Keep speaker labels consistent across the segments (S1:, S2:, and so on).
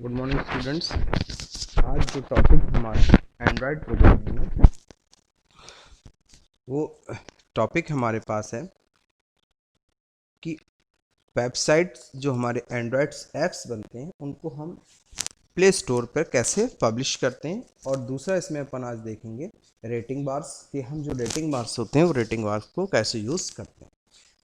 S1: Good morning students. आज जो topic हमारा एंड्रॉयड प्रोग्रामिंग है वो टॉपिक हमारे पास है कि वेबसाइट्स जो हमारे एंड्रॉयड ऐप्स बनते हैं उनको हम प्ले स्टोर पर कैसे पब्लिश करते हैं, और दूसरा इसमें अपन आज देखेंगे रेटिंग बार्स कि हम जो रेटिंग बार्स होते हैं वो रेटिंग बार्स को कैसे यूज़ करते हैं।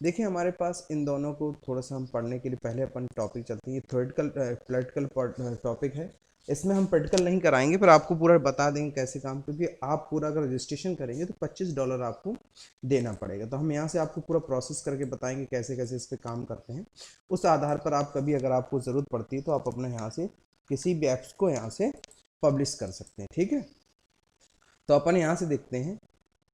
S1: देखिए हमारे पास इन दोनों को थोड़ा सा हम पढ़ने के लिए पहले अपन टॉपिक चलते हैं। ये थ्योरेटिकल प्रैक्टिकल टॉपिक है, इसमें हम प्रैक्टिकल नहीं कराएंगे पर आपको पूरा बता देंगे कैसे काम, क्योंकि आप पूरा अगर रजिस्ट्रेशन करेंगे तो $25 आपको देना पड़ेगा। तो हम यहाँ से आपको पूरा प्रोसेस करके बताएंगे कैसे कैसे इस पर काम करते हैं। उस आधार पर आप कभी अगर आपको ज़रूरत पड़ती है तो आप अपने यहाँ से किसी भी ऐप्स को यहाँ से पब्लिश कर सकते हैं। ठीक है, तो अपन यहाँ से देखते हैं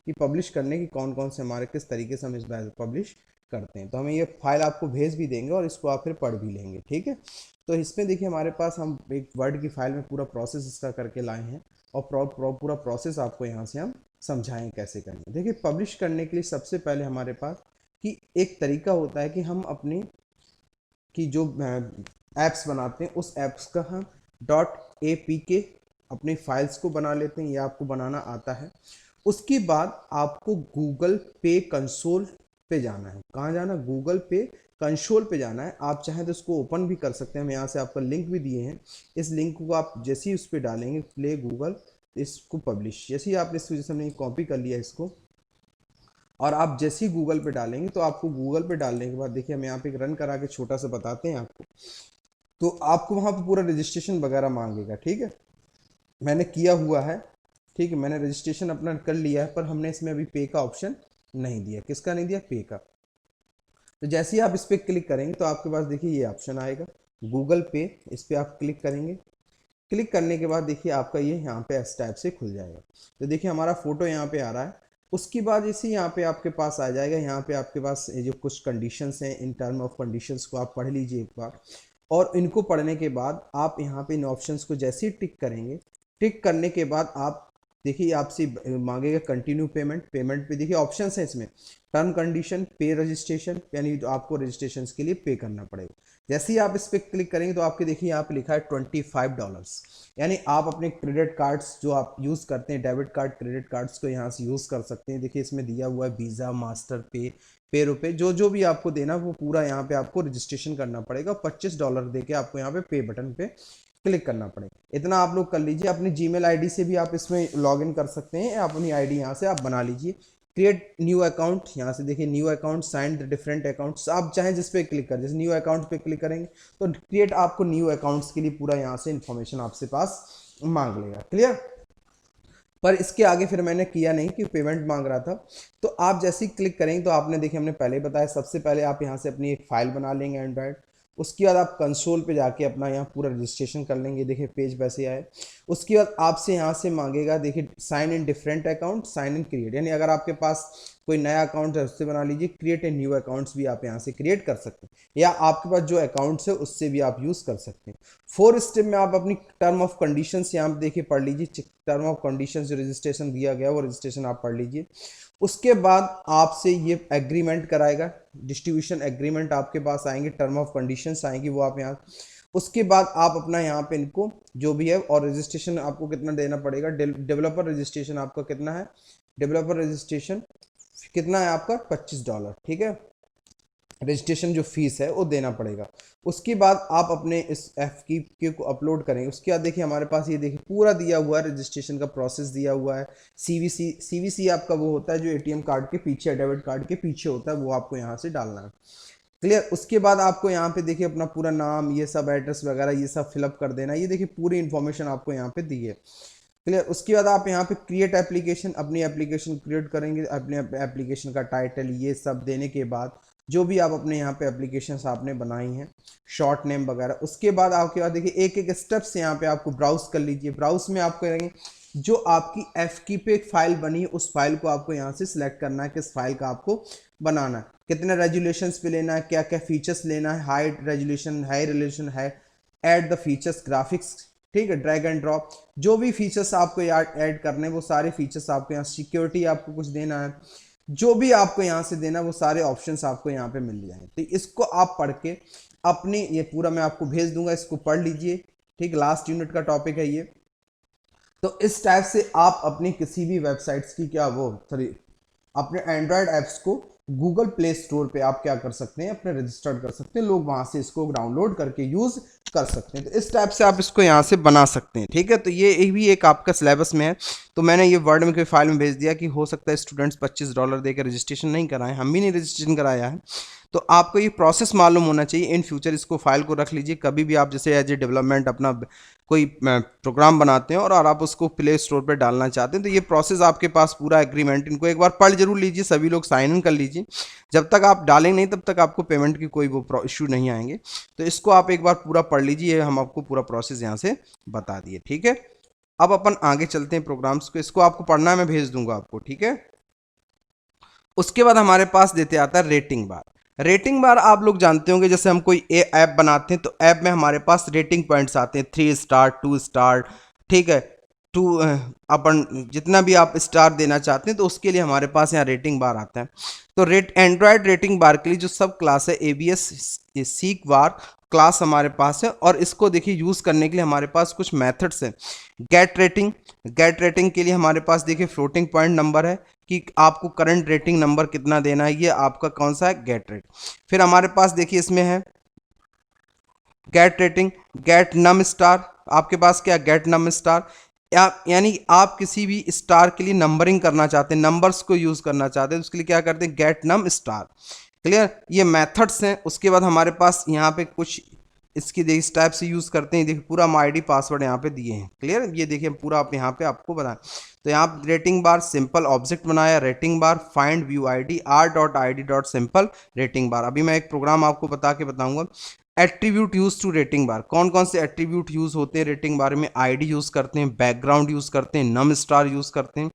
S1: कि पब्लिश करने की कौन कौन से हमारे किस तरीके से हम इस बार पब्लिश करते हैं। तो हमें ये फाइल आपको भेज भी देंगे और इसको आप फिर पढ़ भी लेंगे। ठीक है, तो इसमें देखिए हमारे पास हम एक वर्ड की फाइल में पूरा प्रोसेस इसका करके लाए हैं और पूरा प्रोसेस आपको यहाँ से हम समझाएं कैसे करेंगे। देखिए पब्लिश करने के लिए सबसे पहले हमारे पास कि एक तरीका होता है कि हम अपनी की जो ऐप्स बनाते हैं उस ऐप्स का हम .apk अपनी फाइल्स को बना लेते हैं। ये आपको बनाना आता है। उसके बाद आपको गूगल पे कंसोल पे जाना है। कहाँ जाना? गूगल पे कंसोल पे जाना है। आप चाहें तो इसको ओपन भी कर सकते हैं, हम यहाँ से आपका लिंक भी दिए हैं। इस लिंक को आप जैसे ही उस पर डालेंगे प्ले गूगल, इसको पब्लिश, जैसे ही आपने इस वजह से हमने कॉपी कर लिया इसको, और आप जैसे ही गूगल पे डालेंगे तो आपको गूगल पे डालने के बाद देखिए हम यहाँ पे एक रन करा के छोटा सा बताते हैं आपको। तो आपको वहाँ पे पूरा रजिस्ट्रेशन वगैरह मांगेगा। ठीक है, मैंने किया हुआ है। ठीक है, मैंने रजिस्ट्रेशन अपना कर लिया है, पर हमने इसमें अभी पे का ऑप्शन नहीं दिया। किसका नहीं दिया? पे का। तो जैसे ही आप इस पर क्लिक करेंगे तो आपके पास देखिए ये ऑप्शन आएगा गूगल पे। इस पर आप क्लिक करेंगे। क्लिक करने के बाद देखिए आपका ये यहाँ पे इस टाइप से खुल जाएगा। तो देखिए हमारा फोटो यहाँ पे आ रहा है। उसके बाद इसी यहाँ पे आपके पास आ जाएगा। यहाँ पे आपके पास ये जो कुछ कंडीशंस हैं, इन टर्म ऑफ कंडीशंस को आप पढ़ लीजिए एक बार। और इनको पढ़ने के बाद आप यहाँ पे इन ऑप्शंस को जैसे ही टिक करेंगे, टिक करने के बाद आप देखिए आपसे मांगेगा कंटिन्यू पेमेंट। पेमेंट पे देखिए ऑप्शंस हैं इसमें, टर्म कंडीशन, पे रजिस्ट्रेशन, यानी तो आपको रजिस्ट्रेशन के लिए पे करना पड़ेगा। जैसे ही आप इस पर क्लिक करेंगे तो आपके देखिए यहाँ पे लिखा है $25, यानी आप अपने क्रेडिट कार्ड्स जो आप यूज़ करते हैं, डेबिट कार्ड क्रेडिट कार्ड्स को यहाँ से यूज़ कर सकते हैं। देखिए इसमें दिया हुआ है वीज़ा, मास्टर पे, पे रुपए, जो जो भी आपको देना वो पूरा यहाँ पे आपको रजिस्ट्रेशन करना पड़ेगा। $25 दे के आपको यहाँ पे बटन पे क्लिक करना पड़ेगा। इतना आप लोग कर लीजिए। अपनी जीमेल आईडी से भी आप इसमें लॉग इन कर सकते हैं, अपनी आईडी यहाँ से आप बना लीजिए। क्रिएट न्यू अकाउंट, यहाँ से देखिए new account, sign the different accounts, आप चाहें जिस पे क्लिक करें, जैसे न्यू अकाउंट पे क्लिक करेंगे तो क्रिएट आपको न्यू अकाउंट्स के लिए पूरा यहाँ से इन्फॉर्मेशन आपसे पास मांग लेगा। क्लियर? पर इसके आगे फिर मैंने किया नहीं कि पेमेंट मांग रहा था। तो आप जैसे ही क्लिक करेंगे तो आपने देखिए हमने पहले ही बताया, सबसे पहले आप यहाँ से अपनी एक फाइल बना लेंगे एंड्रॉयड। उसके बाद आप कंसोल पे जाके अपना यहाँ पूरा रजिस्ट्रेशन कर लेंगे। देखिए पेज वैसे आए। उसके बाद आपसे यहाँ से मांगेगा देखिए sign in different account, sign in create, यानी अगर आपके पास कोई नया अकाउंट है उससे बना लीजिए। क्रिएट ए न्यू अकाउंट्स भी आप यहाँ से क्रिएट कर सकते हैं, या आपके पास जो अकाउंट्स है उससे भी आप यूज़ कर सकते हैं। 4 स्टेप में आप अपनी टर्म ऑफ कंडीशंस यहाँ पे देखिए पढ़ लीजिए। टर्म ऑफ कंडीशंस जो रजिस्ट्रेशन दिया गया वो रजिस्ट्रेशन आप पढ़ लीजिए। उसके बाद आपसे ये एग्रीमेंट कराएगा, डिस्ट्रीब्यूशन एग्रीमेंट आपके पास आएंगे, टर्म ऑफ कंडीशंस आएंगी वो आप यहाँ। उसके बाद आप अपना यहाँ पे इनको जो भी है, और रजिस्ट्रेशन आपको कितना देना पड़ेगा, डेवलपर रजिस्ट्रेशन आपका कितना है, डेवलपर रजिस्ट्रेशन कितना है आपका $25। ठीक है, रजिस्ट्रेशन जो फीस है वो देना पड़ेगा। उसके बाद आप अपने इस एफ की को अपलोड करेंगे। उसके बाद देखिए हमारे पास ये देखिए पूरा दिया हुआ है, रजिस्ट्रेशन का प्रोसेस दिया हुआ है। सीवीसी आपका वो होता है जो एटीएम कार्ड के पीछे, डेबिट कार्ड के पीछे होता है, वो आपको यहाँ से डालना है। क्लियर? उसके बाद आपको यहाँ पे देखिए अपना पूरा नाम, ये सब एड्रेस वगैरह ये सब फिलअप कर देना है। ये देखिए पूरी इन्फॉर्मेशन आपको यहाँ पे दी है। क्लियर? उसके बाद आप यहाँ पे क्रिएट एप्लीकेशन, अपनी एप्लीकेशन क्रिएट करेंगे। अपने एप्लीकेशन का टाइटल ये सब देने के बाद जो भी आप अपने यहाँ पे एप्लीकेशन आपने बनाई हैं, शॉर्ट नेम वगैरह, उसके बाद आपके बाद देखिए एक एक स्टेप्स यहाँ पे आपको ब्राउज कर लीजिए। ब्राउज में आप करेंगे जो आपकी एफ की पे एक फाइल बनी है उस फाइल को आपको यहाँ से सिलेक्ट करना है, किस फाइल का आपको बनाना है, कितने रेजुलेशंस पे लेना है, क्या क्या फीचर्स लेना है, हाई रेजुलेशन, हाई रेजुलेशन है, ऐड द फीचर्स, ग्राफिक्स। ठीक है, ड्रैग एंड ड्रॉप, जो भी फीचर्स आपको ऐड करने हैं वो सारे फीचर्स आपको यहाँ, सिक्योरिटी आपको कुछ देना है, जो भी आपको यहाँ से देना वो सारे ऑप्शंस आपको यहाँ पे मिल जाएंगे। तो इसको आप पढ़ के अपने, ये पूरा मैं आपको भेज दूंगा, इसको पढ़ लीजिए। ठीक, लास्ट यूनिट का टॉपिक है ये। तो इस टाइप से आप अपनी किसी भी वेबसाइट्स की क्या वो सॉरी अपने एंड्रॉयड ऐप्स को गूगल प्ले स्टोर पे आप क्या कर सकते हैं, अपने रजिस्टर्ड कर सकते हैं, लोग वहां से इसको डाउनलोड करके यूज कर सकते हैं। तो इस टाइप से आप इसको यहाँ से बना सकते हैं। ठीक है, तो ये भी एक आपका सिलेबस में है। तो मैंने ये वर्ड में कोई फाइल में भेज दिया कि हो सकता है स्टूडेंट्स $25 देकर रजिस्ट्रेशन नहीं कराएं, हम भी नहीं रजिस्ट्रेशन कराया है। तो आपको ये प्रोसेस मालूम होना चाहिए। इन फ्यूचर इसको फाइल को रख लीजिए, कभी भी आप जैसे एज ए डेवलपमेंट अपना कोई प्रोग्राम बनाते हैं और आप उसको प्ले स्टोर पर डालना चाहते हैं, तो ये प्रोसेस आपके पास पूरा एग्रीमेंट, इनको एक बार पढ़ जरूर लीजिए, सभी लोग साइन इन कर लीजिए। जब तक आप डालेंगे नहीं तब तक आपको पेमेंट की कोई वो इशू नहीं आएंगे। तो इसको आप एक बार पूरा पढ़ लीजिए, हम आपको पूरा प्रोसेस यहाँ से बता दिए। ठीक है, अब अपन आगे चलते हैं प्रोग्राम्स को, इसको आपको पढ़ना है, मैं भेज दूंगा आपको। ठीक है, उसके बाद हमारे पास देते आता है रेटिंग बार। रेटिंग बार आप लोग जानते होंगे, जैसे हम कोई ऐप बनाते हैं तो ऐप में हमारे पास रेटिंग पॉइंट्स आते हैं, 3 स्टार, 2 स्टार। ठीक है, टू अपन जितना भी आप स्टार देना चाहते हैं तो उसके लिए हमारे पास यहाँ रेटिंग बार आता है। तो एंड्रॉयड रेटिंग बार के लिए जो सब क्लास है एबीएस सीक बार क्लास हमारे पास है, और इसको देखिए यूज करने के लिए हमारे पास कुछ मेथड्स हैं। गेट रेटिंग के लिए हमारे पास देखिए फ्लोटिंग पॉइंट नंबर है कि आपको करंट रेटिंग नंबर कितना देना है, ये आपका कौन सा है, गेट रेट। फिर हमारे पास देखिए इसमें है गेट रेटिंग, गेट नम स्टार, आपके पास क्या गेट नम स्टार, यानी आप किसी भी स्टार के लिए नंबरिंग करना चाहते हैं, नंबर्स को यूज करना चाहते हैं, तो उसके लिए क्या करते हैं, गेट नम स्टार। क्लियर, ये मेथड्स हैं। उसके बाद हमारे पास यहाँ पे कुछ इसकी देखिए इस टाइप से यूज करते हैं, देखिए पूरा हम आईडी पासवर्ड यहाँ पे दिए हैं। क्लियर, ये देखिए पूरा आप यहाँ पे आपको बताएं। तो यहाँ रेटिंग बार सिंपल ऑब्जेक्ट बनाया, rating bar find view ID r.id.simple rating bar. अभी मैं एक प्रोग्राम आपको बता के बताऊंगा। Attribute use to rating bar, कौन कौन से एट्रीब्यूट यूज होते हैं रेटिंग बार में, आईडी यूज करते हैं, बैकग्राउंड यूज करते हैं, नम स्टार यूज करते हैं।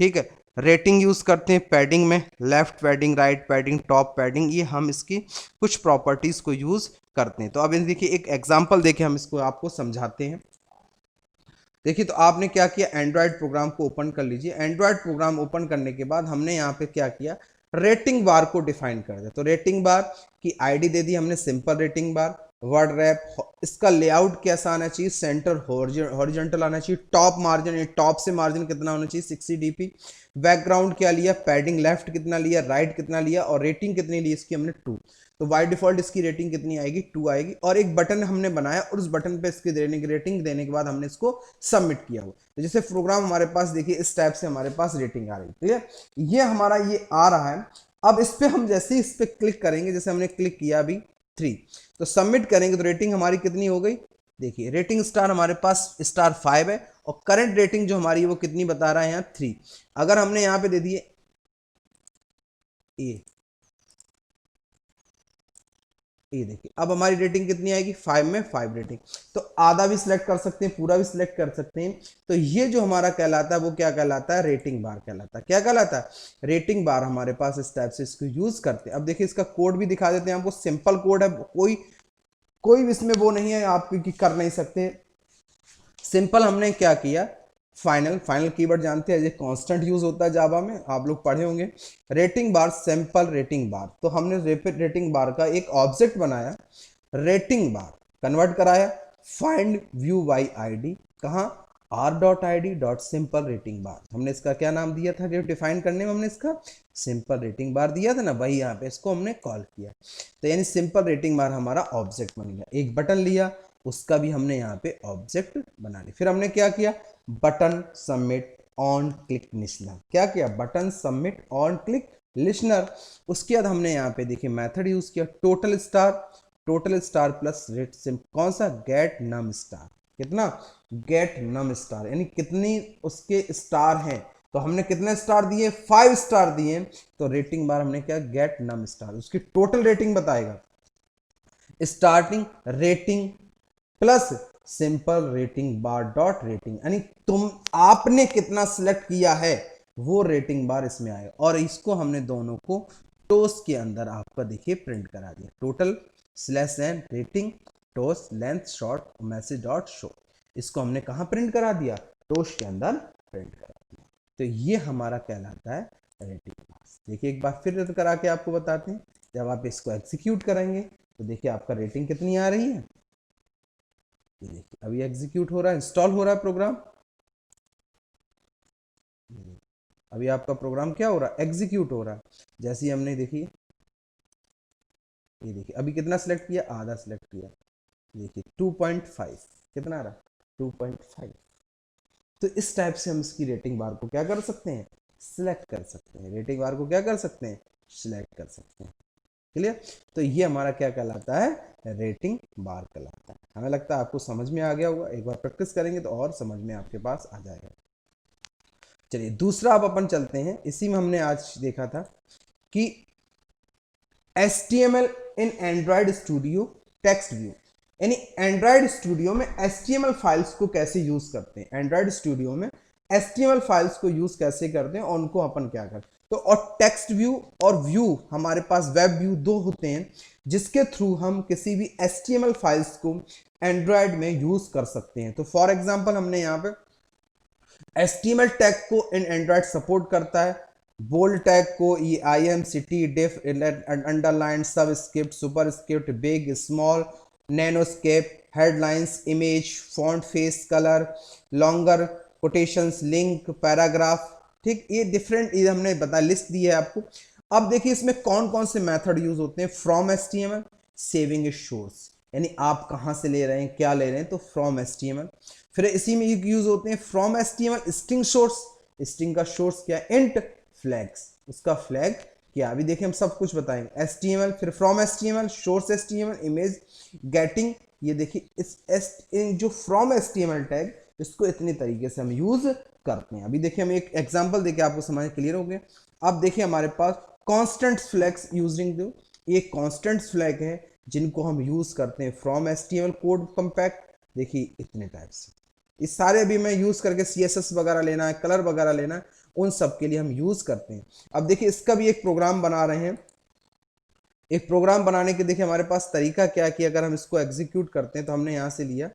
S1: ठीक है, रेटिंग यूज करते हैं पैडिंग में, left padding, right padding, top padding, ये हम इसकी कुछ प्रॉपर्टीज को यूज करते हैं। तो अब देखिए एक एग्जांपल देके हम इसको आपको समझाते हैं। देखिए, तो आपने क्या किया, एंड्रॉयड प्रोग्राम को ओपन कर लीजिए। एंड्रॉयड प्रोग्राम ओपन करने के बाद हमने यहाँ पे क्या किया, रेटिंग बार को डिफाइन कर दिया। तो रेटिंग बार की आईडी दे दी हमने सिंपल रेटिंग बार, वर्ड रैप, इसका लेआउट कैसा आना चाहिए, सेंटर हॉरिजॉन्टल आना चाहिए, टॉप मार्जिन, टॉप से मार्जिन कितना होना चाहिए 60 dp, बैकग्राउंड क्या लिया, पैडिंग लेफ्ट कितना लिया, राइट कितना लिया, और रेटिंग कितनी ली इसकी हमने 2। तो बाय डिफॉल्ट इसकी रेटिंग कितनी आएगी, 2 आएगी। और एक बटन हमने बनाया और उस बटन पे इसकी रेटिंग देने के बाद हमने इसको सबमिट किया हुआ। तो जैसे प्रोग्राम हमारे पास देखिए इस टाइप से हमारे पास रेटिंग आ रही है। क्लियर, ये हमारा ये आ रहा है। अब इस पे हम जैसे ही इस पे क्लिक करेंगे, जैसे हमने क्लिक किया अभी 3, तो सबमिट करेंगे तो रेटिंग हमारी कितनी हो गई, देखिए रेटिंग स्टार हमारे पास स्टार 5 है, और करंट रेटिंग जो हमारी है वो कितनी बता रहा है यहाँ 3। अगर हमने यहाँ पे दे दिए ये देखिए अब हमारी रेटिंग कितनी आएगी, 5 में 5 रेटिंग। तो आधा भी सिलेक्ट कर सकते हैं, पूरा भी सिलेक्ट कर सकते हैं। तो ये जो हमारा कहलाता है वो क्या कहलाता है, रेटिंग बार कहलाता है। क्या कहलाता है, रेटिंग बार हमारे पास इस टाइप से इसको यूज करते हैं। अब देखिए इसका कोड भी दिखा देते हैं आपको, सिंपल कोड है, कोई इसमें वो नहीं है आप कर नहीं सकते। सिंपल हमने क्या किया, फाइनल कीवर्ड जानते हैं, ये कांस्टेंट यूज होता है जावा में, आप लोग पढ़े होंगे। रेटिंग बार, सिंपल रेटिंग बार, तो हमने रेटिंग बार का एक ऑब्जेक्ट बनाया, रेटिंग बार कन्वर्ट कराया, फाइंड व्यू बाई आईडी, कहाँ, r.id.simple रेटिंग बार। हमने इसका क्या नाम दिया था, जो डिफाइन करने में हमने इसका सिंपल रेटिंग बार दिया था ना, वही यहाँ पे इसको हमने कॉल किया। तो यानी सिंपल रेटिंग बार हमारा ऑब्जेक्ट बन गया। एक बटन लिया, उसका भी हमने यहाँ पे ऑब्जेक्ट बना लिया। फिर हमने क्या किया, button submit on click listener, क्या किया, button submit on click listener. उसके बाद हमने यहाँ पे देखिए मेथड यूज किया, total star plus rate SIM, कौन सा, गेट नम स्टार, कितना, गेट नम स्टार, यानी कितनी उसके स्टार हैं। तो हमने कितने स्टार दिए, 5 स्टार दिए। तो रेटिंग बार हमने क्या, गेट नम स्टार, उसकी टोटल रेटिंग बताएगा, starting rating plus simple rating बार डॉट रेटिंग, यानी आपने कितना सिलेक्ट किया है वो रेटिंग बार इसमें आएगा। और इसको हमने दोनों को टोस के अंदर आपका देखिए प्रिंट करा दिया, total slash n rating toast length short message dot show, इसको हमने कहाँ प्रिंट करा दिया, टोस के अंदर प्रिंट करा दिया। तो ये हमारा कहलाता है रेटिंग बार। देखिए एक बार फिर करा के आपको बताते हैं, जब आप इसको एग्जीक्यूट करेंगे तो देखिए आपका रेटिंग कितनी आ रही है, ये देखिए अभी एग्जीक्यूट हो रहा है, इंस्टॉल हो रहा है प्रोग्राम। अभी आपका प्रोग्राम क्या हो रहा है, एग्जीक्यूट हो रहा है। जैसे ही हमने देखिए, ये देखिए अभी कितना सिलेक्ट किया, आधा सिलेक्ट किया, देखिए 2.5 कितना आ रहा, 2.5। तो इस टाइप से हम इसकी रेटिंग बार को क्या कर सकते हैं, सिलेक्ट कर सकते हैं। रेटिंग बार को क्या कर सकते हैं, सिलेक्ट कर सकते हैं। क्लियर। तो ये हमारा क्या कहलाता है, रेटिंग बार कहलाता है। हमें लगता है आपको समझ में आ गया होगा, एक बार प्रैक्टिस करेंगे तो और समझ में आपके पास आ जाएगा। चलिए दूसरा अब अपन चलते हैं, इसी में हमने आज देखा था कि HTML इन एंड्रॉयड स्टूडियो टेक्स्ट व्यू, यानी एंड्रॉयड स्टूडियो में HTML फाइल्स को कैसे यूज करते हैं, एंड्रॉयड स्टूडियो में HTML फाइल्स को यूज कैसे करते हैं और उनको अपन क्या करते हैं। तो और टेक्स्ट व्यू और व्यू, हमारे पास वेब व्यू दो होते हैं जिसके थ्रू हम किसी भी HTML फाइल्स को एंड्रॉयड में यूज कर सकते हैं। तो फॉर एग्जांपल हमने यहाँ पे HTML टैग को इन एंड्रॉयड सपोर्ट करता है, बोल्ड टैग को IMCT dfn underline subscript superscript big small नैनोस्केप headlines image font face colour longer quotations link paragraph. ठीक, ये डिफरेंट ये हमने बता लिस्ट दी है आपको। अब देखिए इसमें कौन कौन से मेथड यूज होते हैं, from HTML saving is source, यानी आप कहां से ले रहे हैं क्या ले रहे हैं, तो फ्रॉम HTML। फिर इसी में यूज होते हैं from HTML string source, string का सोर्स क्या, इंट फ्लैग्स, उसका फ्लैग क्या, अभी देखिए हम सब कुछ बताएंगे। HTML, फिर from HTML source HTML image getting, ये देखिए इस जो फ्रॉम HTML टैग इसको इतने तरीके से हम यूज करते हैं। अभी देखिए हम एक एग्जांपल देके आपको समझ क्लियर हो गया। अब देखिए हमारे पास कांस्टेंट फ्लैग्स यूजिंग दो, ये कांस्टेंट फ्लैग है जिनको हम यूज करते हैं फ्रॉम HTML कोड कंपैक्ट। देखिए इतने टाइप से इस सारे अभी मैं यूज करके CSS वगैरह लेना है, कलर वगैरह लेना है, उन सब के लिए हम यूज करते हैं। अब देखिए इसका भी एक प्रोग्राम बना रहे हैं। एक प्रोग्राम बनाने के देखिए हमारे पास तरीका क्या है कि अगर हम इसको एग्जीक्यूट करते हैं तो हमने यहाँ से लिया,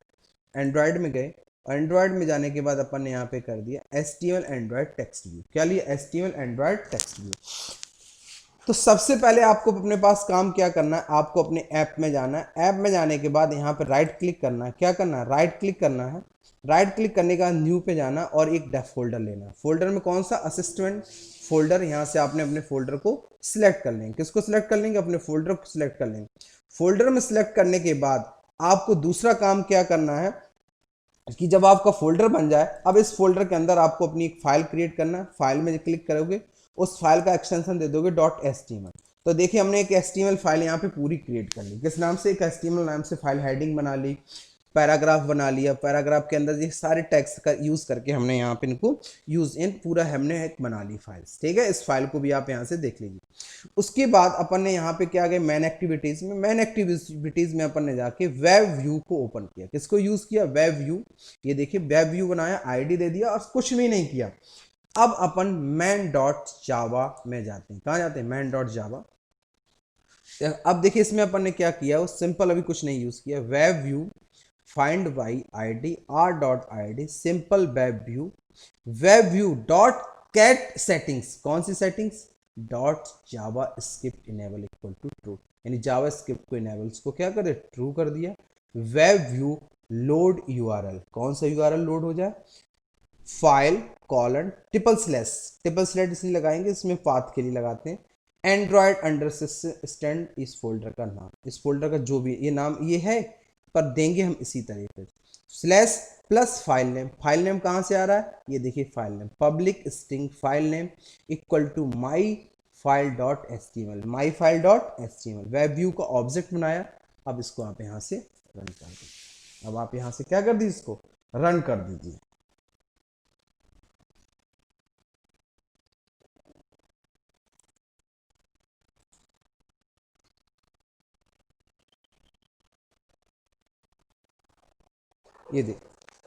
S1: एंड्रॉयड में गए, एंड्रॉयड में जाने के बाद अपन ने यहाँ पे कर दिया HTML एंड्रॉयड टेक्स्ट व्यू। क्या लिया, HTML एंड्रॉयड टेक्स्ट व्यू। तो सबसे पहले आपको अपने पास काम क्या करना है, आपको अपने ऐप में जाना है। ऐप में जाने के बाद यहाँ पे राइट क्लिक करना है, क्या करना है, राइट क्लिक करना है। राइट क्लिक करने के बाद न्यू पे जाना और एक डेफ फोल्डर लेना है। फोल्डर में कौन सा, असिस्टेंट फोल्डर। यहाँ से आपने अपने फोल्डर को सिलेक्ट कर लेंगे। किसको सिलेक्ट कर लेंगे, अपने फोल्डर को सिलेक्ट कर लेंगे। फोल्डर में सिलेक्ट करने के बाद आपको दूसरा काम क्या करना है कि जब आपका फोल्डर बन जाए, अब इस फोल्डर के अंदर आपको अपनी एक फाइल क्रिएट करना है। फाइल में क्लिक करोगे, उस फाइल का एक्सटेंशन दे दोगे .html। तो देखिए हमने एक HTML फाइल यहाँ पे पूरी क्रिएट कर ली। किस नाम से, एक HTML नाम से फाइल हेडिंग बना ली, पैराग्राफ बना लिया, पैराग्राफ के अंदर ये सारे टैग्स का यूज करके हमने यहाँ पे इनको यूज इन पूरा हमने एक बना ली फाइल्स। ठीक है, इस फाइल को भी आप यहाँ से देख लीजिए। उसके बाद अपन ने यहाँ पे क्या गए, मैन एक्टिविटीज में, मैन एक्टिविटीज में अपन ने जाके वेब व्यू को ओपन किया। किसको यूज किया, वेब व्यू। ये देखिए वेब व्यू बनाया, ID दे दिया और कुछ भी नहीं किया। अब अपन main.java में जाते हैं। कहाँ जाते हैं, main.java। अब देखिए इसमें अपन ने क्या किया, वो सिंपल अभी कुछ नहीं यूज किया, web view find by ID r.id simple web view dot get settings. कौन सी settings, dot JavaScript enable equal to true, यानी जावा स्क्रिप्ट को इनेबल को क्या कर दे, ट्रू कर दिया। वेब व्यू लोड URL, कौन सा URL लोड हो जाए, फाइल कॉलन ट्रिपल स्लैश इसलिए लगाएंगे, इसमें पाथ के लिए लगाते हैं। एंड्रॉयड अंडरस्टैंड इस फोल्डर का नाम, इस फोल्डर का जो भी ये नाम ये है पर देंगे हम इसी तरीके से, स्लैश प्लस फाइल नेम कहाँ से आ रहा है, ये देखिए file name public string file name equal to my file dot HTML। Web view का ऑब्जेक्ट बनाया। अब इसको आप यहाँ से रन कर दीजिए। अब आप यहाँ से क्या कर दीजिए, इसको रन कर दीजिए। ये देख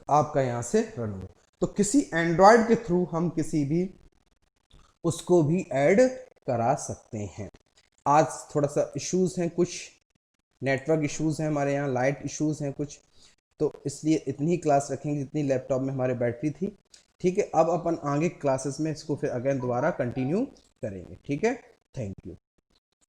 S1: आपका यहाँ से रन हो। तो किसी एंड्रॉयड के थ्रू हम किसी भी उसको भी ऐड करा सकते हैं। आज थोड़ा सा इश्यूज हैं, कुछ नेटवर्क इश्यूज हैं हमारे यहाँ, लाइट इश्यूज हैं कुछ, तो इसलिए इतनी ही क्लास रखेंगे जितनी लैपटॉप में हमारे बैटरी थी। ठीक है, अब अपन आगे क्लासेस में इसको फिर अगेन दोबारा कंटिन्यू करेंगे। ठीक है, थैंक यू।